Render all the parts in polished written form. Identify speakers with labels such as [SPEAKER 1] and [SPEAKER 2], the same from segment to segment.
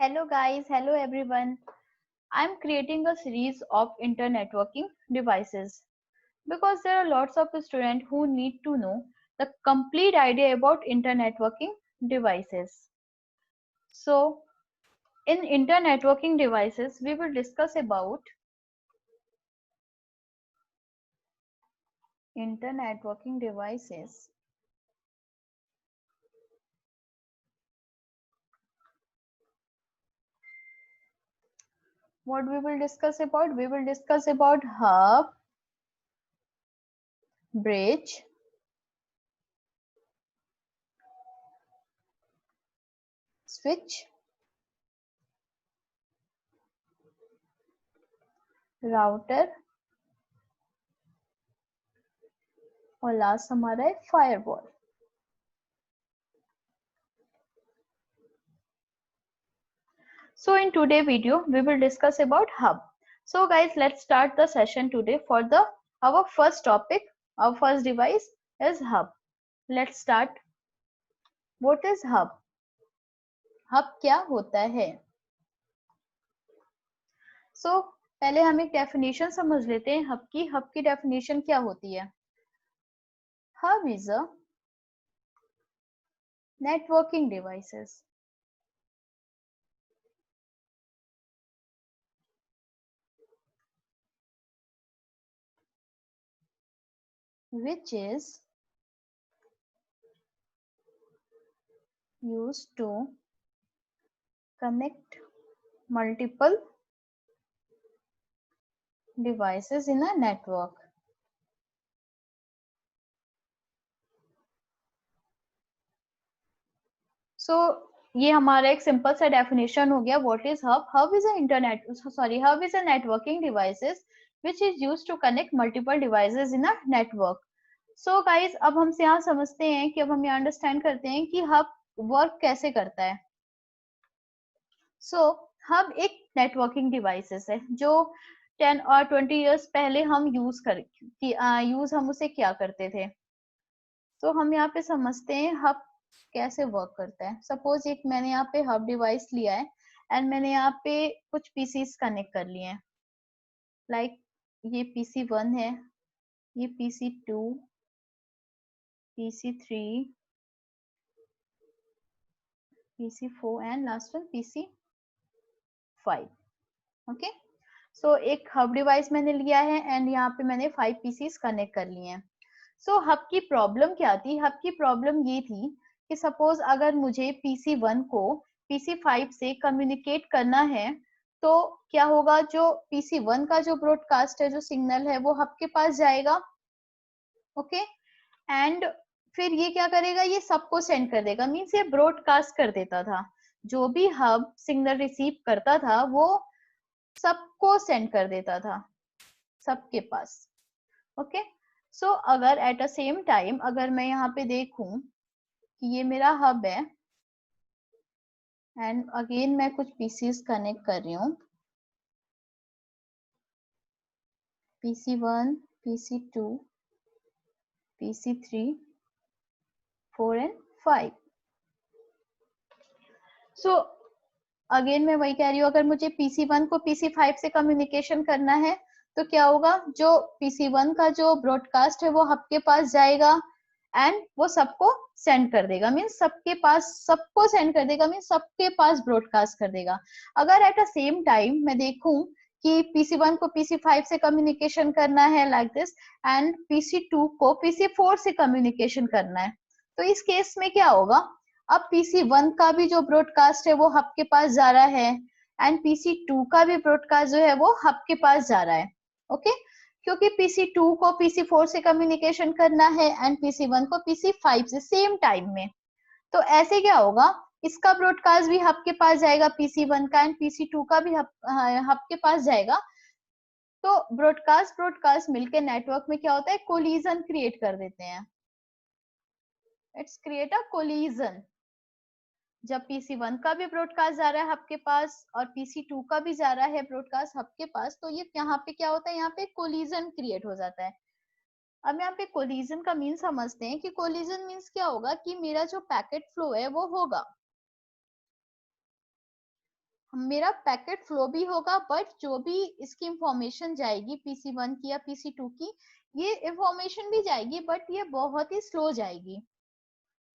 [SPEAKER 1] Hello guys, hello everyone. I'm creating a series of internetworking devices because there are lots of students who need to know the complete idea about internetworking devices. So, in internetworking devices, we will discuss about internetworking devices. What we will discuss about? We will discuss about hub, bridge, switch, router और last हमारा है firewall. So in today's video, we will discuss about hub. So guys, let's start the session today for our first topic. Our first device is hub. Let's start. What is hub? Hub क्या होता है? So पहले हम एक definition समझ लेते हैं hub की. Hub की definition क्या होती है? Hub is a networking devices which is used to connect multiple devices in a network. So ये हमारा एक सिंपल सा डेफिनेशन हो गया. What is hub? Hub is hub is a networking devices which is used to connect multiple devices in a network. So guys, अब हम यहाँ समझते हैं कि अब हम यहाँ अंडरस्टैंड करते हैं कि हब वर्क कैसे करता है. सो हब एक नेटवर्किंग डिवाइसेस है जो 10 और 20 इयर्स पहले हम यूज हम उसे क्या करते थे. तो हम यहाँ पे समझते हैं हब कैसे वर्क करता है. सपोज एक मैंने यहाँ पे हब डिवाइस लिया है एंड मैंने यहाँ पे कुछ पीसीस कनेक्ट कर लिए हैं. लाइक ये PC1 है, ये PC2, PC3, PC4 and last one PC5. Okay, so एक हब डिवाइस मैंने लिया है एंड यहाँ पे मैंने 5 पीसीस कनेक्ट कर लिए हैं. सो हब की प्रॉब्लम क्या थी? हब की प्रॉब्लम ये थी कि सपोज अगर मुझे PC1 को PC5 से कम्युनिकेट करना है तो क्या होगा, जो PC1 का जो ब्रॉडकास्ट है, जो सिग्नल है, वो हब के पास जाएगा. ओके, एंड फिर ये क्या करेगा, ये सबको सेंड कर देगा. मीन्स ये ब्रॉडकास्ट कर देता था. जो भी हब सिग्नल रिसीव करता था वो सबको सेंड कर देता था, सबके पास. ओके, सो अगर एट अ सेम टाइम अगर मैं यहाँ पे देखूं कि ये मेरा हब है एंड अगेन मैं कुछ पीसीस कनेक्ट कर रही हूँ, PC1, PC2, PC3, 4 and 5. So again मैं वही कह रही हूँ, अगर मुझे PC1 को PC5 से कम्युनिकेशन करना है तो क्या होगा, जो PC1 का जो ब्रॉडकास्ट है वो हब के पास जाएगा एंड वो सबको सेंड कर देगा. मीन्स सबके पास, सबको सेंड कर देगा, मीन्स सबके पास ब्रॉडकास्ट कर देगा. अगर एट अ सेम टाइम मैं देखूं कि PC1 को PC5 से कम्युनिकेशन करना है लाइक दिस एंड PC2 को PC4 से कम्युनिकेशन करना है, तो इस केस में क्या होगा, अब PC1 का भी जो ब्रॉडकास्ट है वो हब के पास जा रहा है एंड PC2 का भी ब्रॉडकास्ट जो है वो हब के पास जा रहा है. ओके, क्योंकि PC2 को PC4 से कम्युनिकेशन करना है एंड PC1 को PC5 से सेम टाइम में. तो ऐसे क्या होगा, इसका ब्रॉडकास्ट भी हब के पास जाएगा PC1 का एंड PC2 का भी हब के पास जाएगा. तो ब्रॉडकास्ट ब्रॉडकास्ट मिलकर नेटवर्क में क्या होता है, कोलिजन क्रिएट कर देते हैं. It's create a collision. जब PC1 का भी ब्रॉडकास्ट जा रहा है हब के पास और PC2 का भी जा रहा है ब्रॉडकास्ट हब के पास, तो ये यहाँ पे क्या होता है, यहाँ पे कोलिजन क्रिएट हो जाता है. अब यहाँ पे कोलिजन का मीन समझते हैं कि कोलिजन मीन्स क्या होगा कि मेरा जो पैकेट फ्लो है वो होगा. मेरा पैकेट फ्लो भी होगा, बट जो भी इसकी इंफॉर्मेशन जाएगी PC1 की या PC2 की, ये इंफॉर्मेशन भी जाएगी बट ये बहुत ही स्लो जाएगी.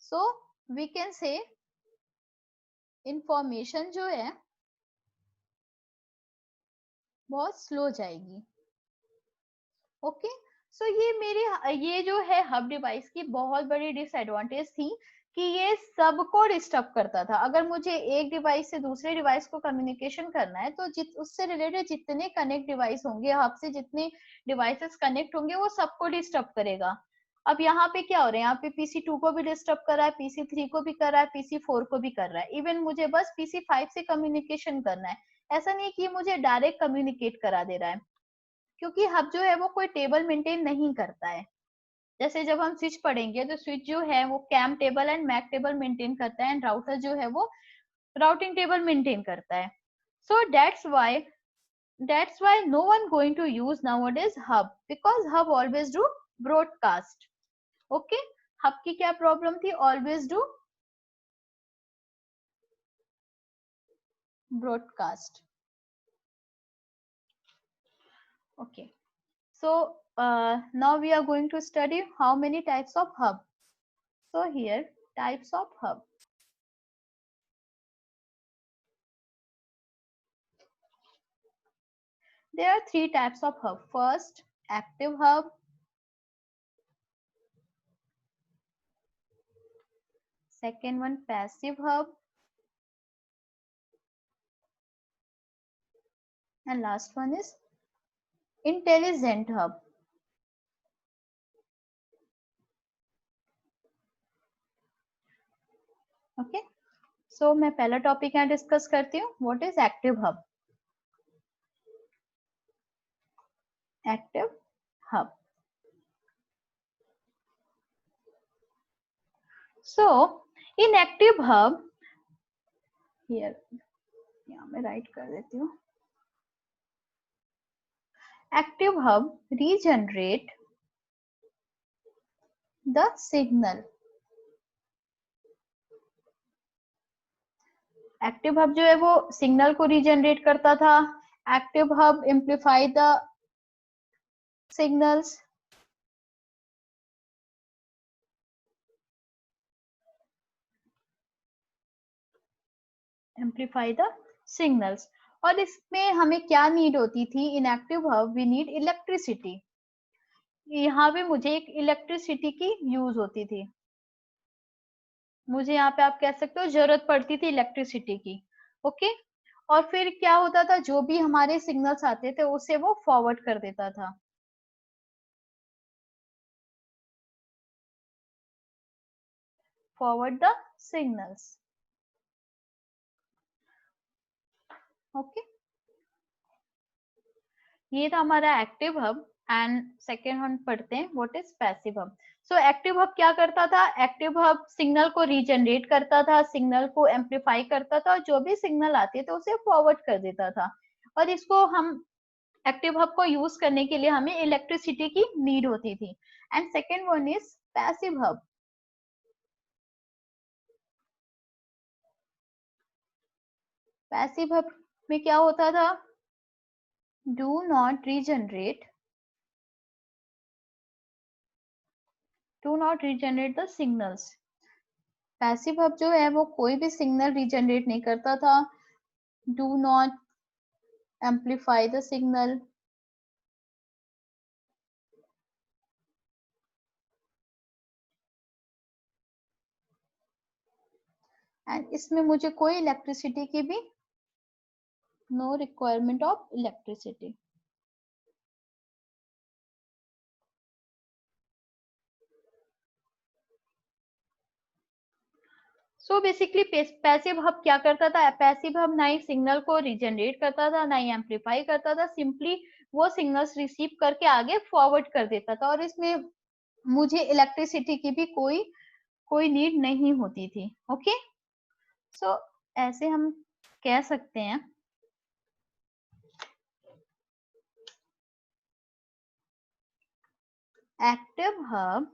[SPEAKER 1] So we can say information जो है बहुत स्लो जाएगी. ओके. सो ये मेरे ये जो है हब डिवाइस की बहुत बड़ी डिसएडवांटेज थी कि ये सबको डिस्टर्ब करता था. अगर मुझे एक डिवाइस से दूसरे डिवाइस को कम्युनिकेशन करना है तो उससे रिलेटेड जितने कनेक्ट डिवाइस होंगे, हब से जितने डिवाइसेस कनेक्ट होंगे, वो सबको डिस्टर्ब करेगा. अब यहाँ पे क्या हो रहा है, यहाँ पे PC2 को भी डिस्टर्ब कर रहा है, PC3 को भी कर रहा है, PC4 को भी कर रहा है. इवन मुझे बस PC5 से कम्युनिकेशन करना है. ऐसा नहीं कि मुझे डायरेक्ट कम्युनिकेट करा दे रहा है, क्योंकि हब जो है वो कोई टेबल मेंटेन नहीं करता है. जैसे जब हम स्विच पढ़ेंगे तो स्विच जो है वो CAM table and MAC table maintain करता है, एंड राउटर जो है वो राउटिंग टेबल मेंटेन करता है. सो that's why no one going to use nowadays hub, because hub always do broadcast. Okay. Hub की क्या प्रॉब्लम थी, always do broadcast. Okay. So now we are going to study how many types of hub. So here, types of hub. There are three types of hub. First, active hub. Second one, passive hub. And last one is intelligent hub. Okay. So मैं पहला topic यहाँ discuss करती हूँ. What is active hub? Active hub. So in active hub, here यहाँ मैं right कर देती हूँ. Active hub regenerate the signal. Active hub जो है वो सिग्नल को रीजनरेट करता था. Active hub amplify the signals. Amplify the signals. और इसमें हमें क्या नीड होती थी, in active hub we need electricity. यहाँ पे मुझे एक इलेक्ट्रिसिटी की यूज होती थी. मुझे यहाँ पे आप कह सकते हो जरूरत पड़ती थी इलेक्ट्रिसिटी की. ओके. और फिर क्या होता था, जो भी हमारे सिग्नल्स आते थे उसे वो फॉरवर्ड कर देता था. Forward the signals. ओके. ये था हमारा एक्टिव हब. एंड सेकेंड हम पढ़ते हैं what is passive hub. So active hub क्या करता था, एक्टिव हब सिग्नल को रीजनरेट करता था, सिग्नल को एम्पलीफाई करता था, और जो भी सिग्नल आते थे उसे फॉरवर्ड कर देता था. और इसको हम एक्टिव हब को यूज करने के लिए हमें इलेक्ट्रिसिटी की नीड होती थी. And second one is passive hub. Passive hub में क्या होता था, do not regenerate the signals. Passive hub जो है वो कोई भी सिग्नल रीजनरेट नहीं करता था. Do not amplify the signal. And इसमें मुझे कोई इलेक्ट्रिसिटी की भी no requirement of electricity. So basically passive hub क्या करता था, पैसिव हब ना ही सिग्नल को रिजनरेट करता था, ना ही एम्पलीफाई करता था. सिंपली वो सिग्नल्स रिसीव करके आगे फॉरवर्ड कर देता था, और इसमें मुझे इलेक्ट्रिसिटी की भी कोई नीड नहीं होती थी. ओके. सो ऐसे हम कह सकते हैं active hub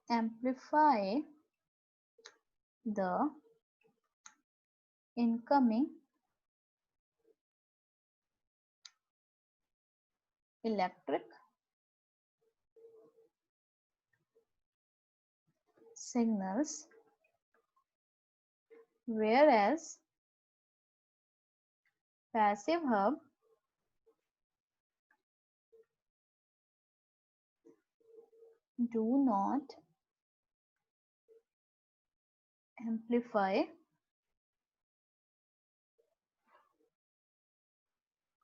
[SPEAKER 1] amplify the incoming electric signals, whereas passive hub do not amplify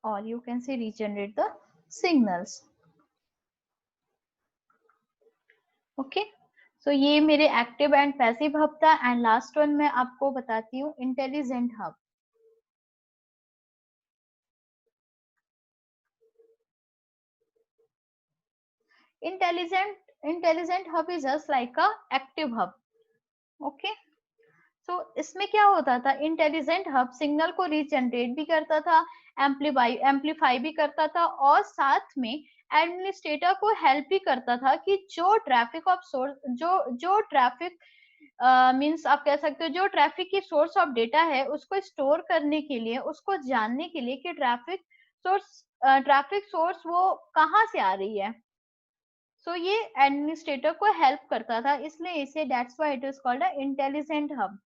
[SPEAKER 1] or you can say regenerate the signals. Okay so ये मेरे एक्टिव एंड पैसिव हब था एंड लास्ट वन मैं आपको बताती हूँ intelligent hub. Intelligent hub is just like a active hub. Okay so इसमें क्या होता था, इंटेलिजेंट हब सिग्नल को रीजनरेट भी करता था, एम्पलीफाई भी करता था और साथ में एडमिनिस्ट्रेटर को हेल्प भी करता था कि जो ट्रैफिक ऑफ सोर्स जो ट्रैफिक मींस आप कह सकते हो जो ट्रैफिक की सोर्स ऑफ डेटा है उसको स्टोर करने के लिए, उसको जानने के लिए कि ट्रैफिक सोर्स वो कहाँ से आ रही है. सो ये एडमिनिस्ट्रेटर को हेल्प करता था, इसलिए इसे that's why it is called a intelligent hub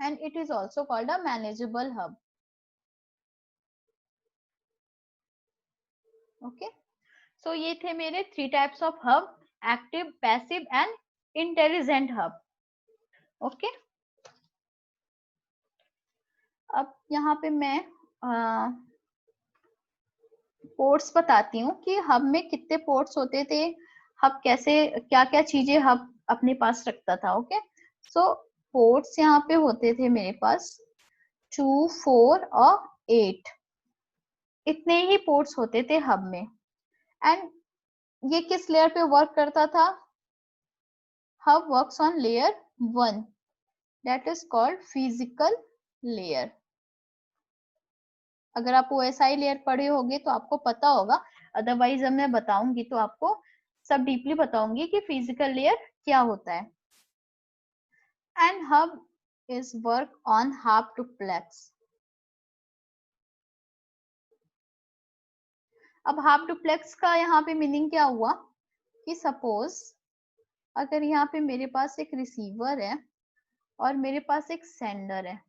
[SPEAKER 1] and it is also called a manageable hub. Okay, so ये थे मेरे 3 types of hub: active, passive and intelligent hub. Okay, अब यहाँ पे मैं पोर्ट्स बताती हूँ कि हब में कितने पोर्ट्स होते थे, हब कैसे क्या क्या चीजें हब अपने पास रखता था. ओके सो पोर्ट्स यहाँ पे होते थे मेरे पास 2, 4 और 8, इतने ही पोर्ट्स होते थे हब में. एंड ये किस लेयर पे वर्क करता था? Hub works on layer 1, that is called physical layer. अगर आप OSI लेयर पढ़े होंगे तो आपको पता होगा, अदरवाइज जब मैं बताऊंगी तो आपको सब डीपली बताऊंगी कि फिजिकल लेयर क्या होता है. And hub is work on half duplex. अब हाफ डुप्लेक्स का यहाँ पे मीनिंग क्या हुआ कि सपोज अगर यहाँ पे मेरे पास एक रिसीवर है और मेरे पास एक सेंडर है.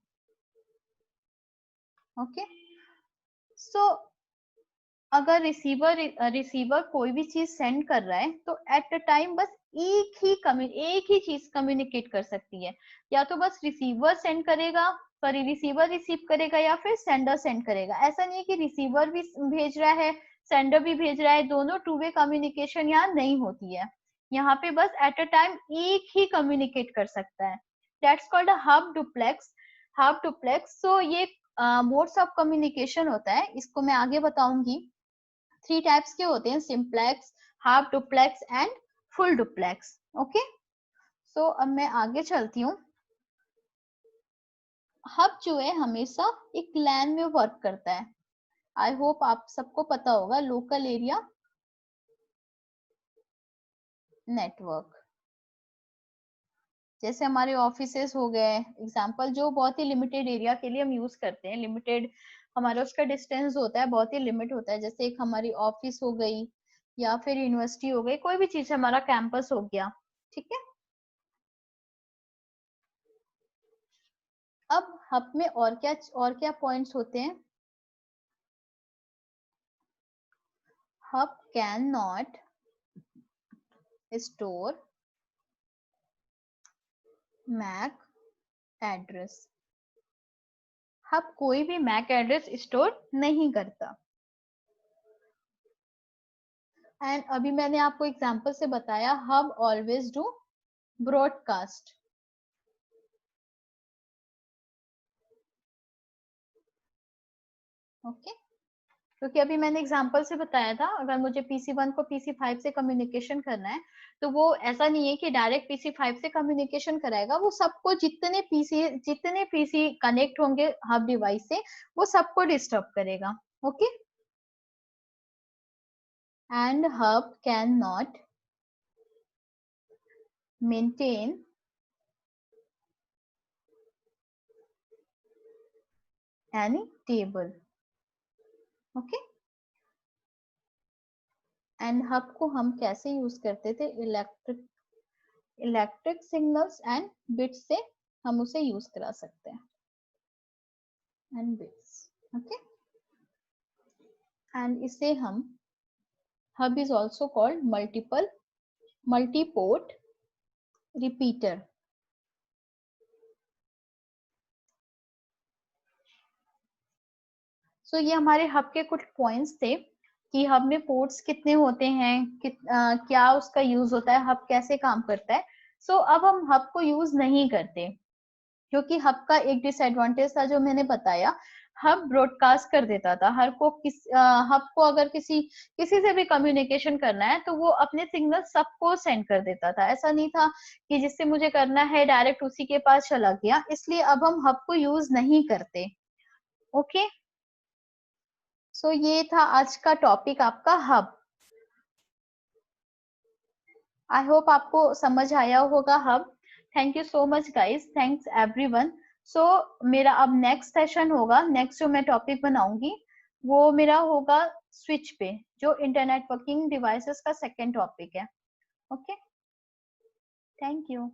[SPEAKER 1] ओके सो अगर रिसीवर कोई भी चीज सेंड कर रहा है तो एट अ टाइम बस एक ही चीज कम्युनिकेट कर सकती है. या तो बस रिसीवर रिसीव करेगा या फिर सेंडर सेंड करेगा. ऐसा नहीं है कि रिसीवर भी भेज रहा है सेंडर भी भेज रहा है, दोनों टू वे कम्युनिकेशन यहाँ नहीं होती है. यहाँ पे बस एट अ टाइम एक ही कम्युनिकेट कर सकता है. That's called a hub duplex. So ये मोड्स ऑफ कम्युनिकेशन होता है, इसको मैं आगे बताऊंगी. 3 टाइप्स के होते हैं, simplex, half duplex and full duplex. Okay so अब मैं आगे चलती हूँ. हब जो है हमेशा एक लैन में वर्क करता है. आई होप आप सबको पता होगा लोकल एरिया नेटवर्क. जैसे हमारे ऑफिसेस हो गए एग्जांपल, जो बहुत ही लिमिटेड एरिया के लिए हम यूज करते हैं. लिमिटेड हमारा उसका डिस्टेंस होता है, बहुत ही लिमिट होता है. जैसे एक हमारी ऑफिस हो गई या फिर यूनिवर्सिटी हो गई, कोई भी चीज हमारा कैंपस हो गया. ठीक है, अब हब में और क्या पॉइंट्स होते हैं? Hub can not store MAC address. Hub कोई भी मैक एड्रेस स्टोर नहीं करता. एंड अभी मैंने आपको एग्जांपल से बताया hub always do broadcast. Okay क्योंकि अभी मैंने एग्जांपल से बताया था अगर मुझे PC1 को PC5 से कम्युनिकेशन करना है तो वो ऐसा नहीं है कि डायरेक्ट PC5 से कम्युनिकेशन कराएगा, वो सबको जितने पीसी कनेक्ट होंगे हब डिवाइस से वो सबको डिस्टर्ब करेगा. Okay and hub can not maintain any table, okay. And hub को हम कैसे यूज करते थे, इलेक्ट्रिक सिग्नल्स एंड बिट्स से हम उसे यूज करा सकते हैं, एंड बिट्स, ओके। एंड इसे हम, hub is also called multiport repeater. So ये हमारे हब के कुछ पॉइंट्स थे कि हब में पोर्ट्स कितने होते हैं, क्या उसका यूज होता है, हब कैसे काम करता है। सो अब हम हब को यूज नहीं करते, क्योंकि हब का एक डिसएडवांटेज था जो मैंने बताया, हब ब्रॉडकास्ट कर देता था। हब को अगर किसी से भी कम्युनिकेशन करना है तो वो अपने सिग्नल सबको सेंड कर देता था। ऐसा नहीं था कि जिससे मुझे करना है डायरेक्ट उसी के पास चला गया, इसलिए अब हम हब को यूज नहीं करते, ओके। सो ये था आज का टॉपिक आपका हब। आई होप आपको समझ आया होगा hub. Thank you so much guys, thanks everyone. So मेरा अब नेक्स्ट सेशन होगा, नेक्स्ट जो मैं टॉपिक बनाऊंगी वो मेरा होगा स्विच पे, जो इंटरनेट वर्किंग डिवाइसेस का सेकेंड टॉपिक है, ओके। Thank you.